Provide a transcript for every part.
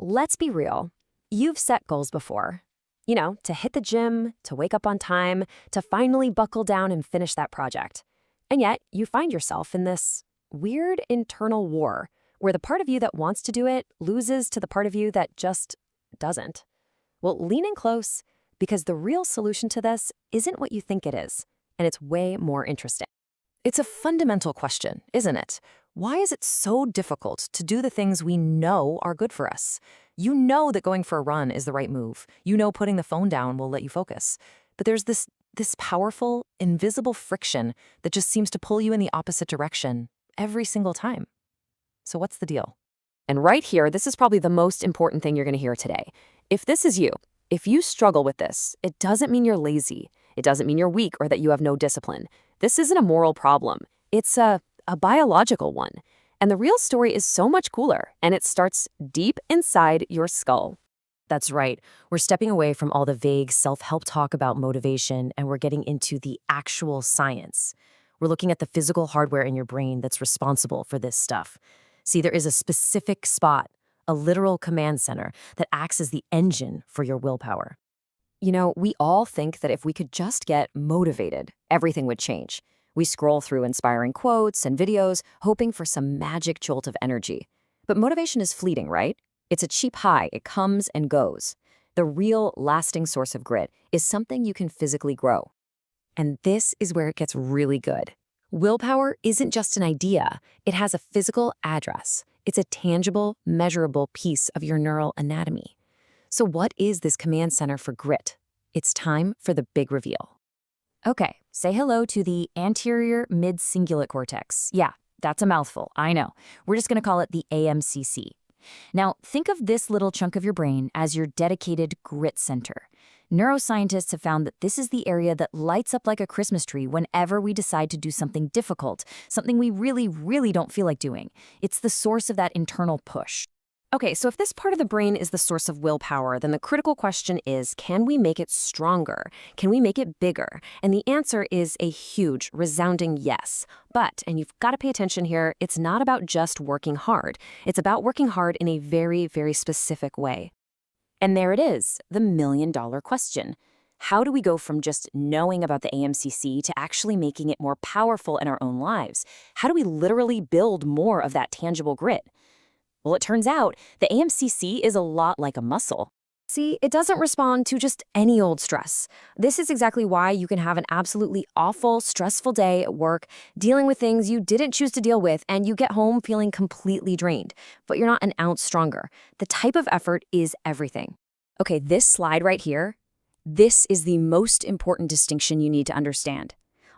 let's be real. You've set goals before. You know, to hit the gym, to wake up on time, to finally buckle down and finish that project. And yet, you find yourself in this weird internal war where the part of you that wants to do it loses to the part of you that just doesn't. Well, lean in close, because the real solution to this isn't what you think it is, and it's way more interesting. It's a fundamental question, isn't it? Why is it so difficult to do the things we know are good for us? You know that going for a run is the right move. You know putting the phone down will let you focus. But there's this powerful, invisible friction that just seems to pull you in the opposite direction every single time. So what's the deal? And right here, this is probably the most important thing you're going to hear today. If this is you, if you struggle with this, it doesn't mean you're lazy. It doesn't mean you're weak or that you have no discipline. This isn't a moral problem. It's a biological one. And the real story is so much cooler, and it starts deep inside your skull. That's right. We're stepping away from all the vague self-help talk about motivation, and we're getting into the actual science. We're looking at the physical hardware in your brain that's responsible for this stuff. See, there is a specific spot, a literal command center, that acts as the engine for your willpower. You know, we all think that if we could just get motivated, everything would change. We scroll through inspiring quotes and videos, hoping for some magic jolt of energy. But motivation is fleeting, right? It's a cheap high. It comes and goes. The real, lasting source of grit is something you can physically grow. And this is where it gets really good. Willpower isn't just an idea. It has a physical address. It's a tangible, measurable piece of your neural anatomy. So what is this command center for grit? It's time for the big reveal. Okay, say hello to the Anterior Mid-Cingulate Cortex. Yeah, that's a mouthful, I know. We're just going to call it the AMCC. Now, think of this little chunk of your brain as your dedicated grit center. Neuroscientists have found that this is the area that lights up like a Christmas tree whenever we decide to do something difficult, something we really, really don't feel like doing. It's the source of that internal push. Okay, so if this part of the brain is the source of willpower, then the critical question is, can we make it stronger? Can we make it bigger? And the answer is a huge, resounding yes. But, and you've got to pay attention here, it's not about just working hard. It's about working hard in a very, very specific way. And there it is, the million-dollar question. How do we go from just knowing about the AMCC to actually making it more powerful in our own lives? How do we literally build more of that tangible grit? Well, it turns out the AMCC is a lot like a muscle. See, it doesn't respond to just any old stress. This is exactly why you can have an absolutely awful, stressful day at work, dealing with things you didn't choose to deal with, and you get home feeling completely drained, but you're not an ounce stronger. The type of effort is everything. Okay, this slide right here, this is the most important distinction you need to understand.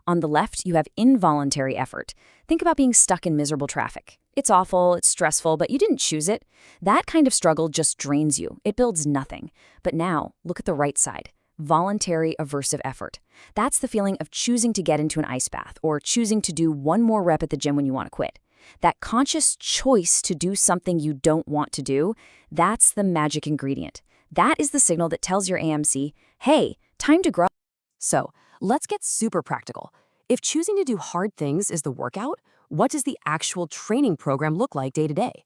On the left, you have involuntary effort. Think about being stuck in miserable traffic. It's awful, it's stressful, but you didn't choose it. That kind of struggle just drains you. It builds nothing. But now, look at the right side. Voluntary aversive effort. That's the feeling of choosing to get into an ice bath or choosing to do one more rep at the gym when you want to quit. That conscious choice to do something you don't want to do, that's the magic ingredient. That is the signal that tells your AMC, hey, time to grow. So, let's get super practical. If choosing to do hard things is the workout, what does the actual training program look like day to day?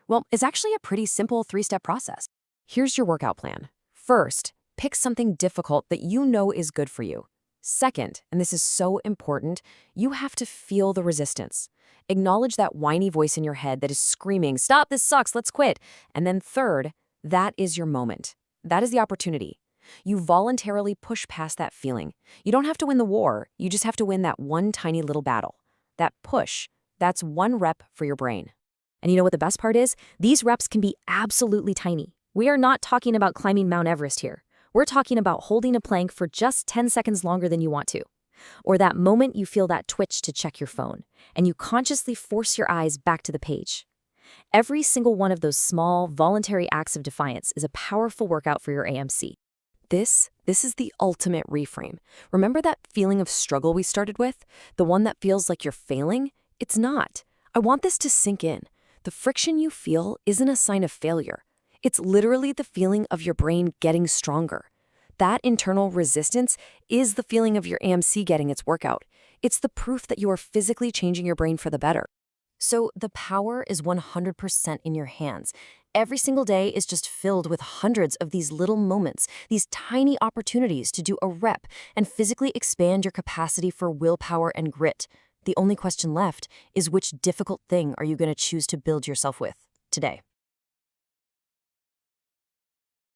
Well, it's actually a pretty simple 3-step process. Here's your workout plan. First, pick something difficult that you know is good for you. Second, and this is so important, you have to feel the resistance. Acknowledge that whiny voice in your head that is screaming, stop, this sucks, let's quit. And then third, that is your moment. That is the opportunity. You voluntarily push past that feeling. You don't have to win the war, you just have to win that one tiny little battle. That push, that's one rep for your brain. And you know what the best part is? These reps can be absolutely tiny. We are not talking about climbing Mount Everest here. We're talking about holding a plank for just 10 seconds longer than you want to. Or that moment you feel that twitch to check your phone, and you consciously force your eyes back to the page. Every single one of those small, voluntary acts of defiance is a powerful workout for your AMC. This is the ultimate reframe. Remember that feeling of struggle we started with? The one that feels like you're failing? It's not. I want this to sink in. The friction you feel isn't a sign of failure. It's literally the feeling of your brain getting stronger. That internal resistance is the feeling of your AMC getting its workout. It's the proof that you are physically changing your brain for the better. So the power is 100% in your hands. Every single day is just filled with hundreds of these little moments, these tiny opportunities to do a rep and physically expand your capacity for willpower and grit. The only question left is which difficult thing are you going to choose to build yourself with today?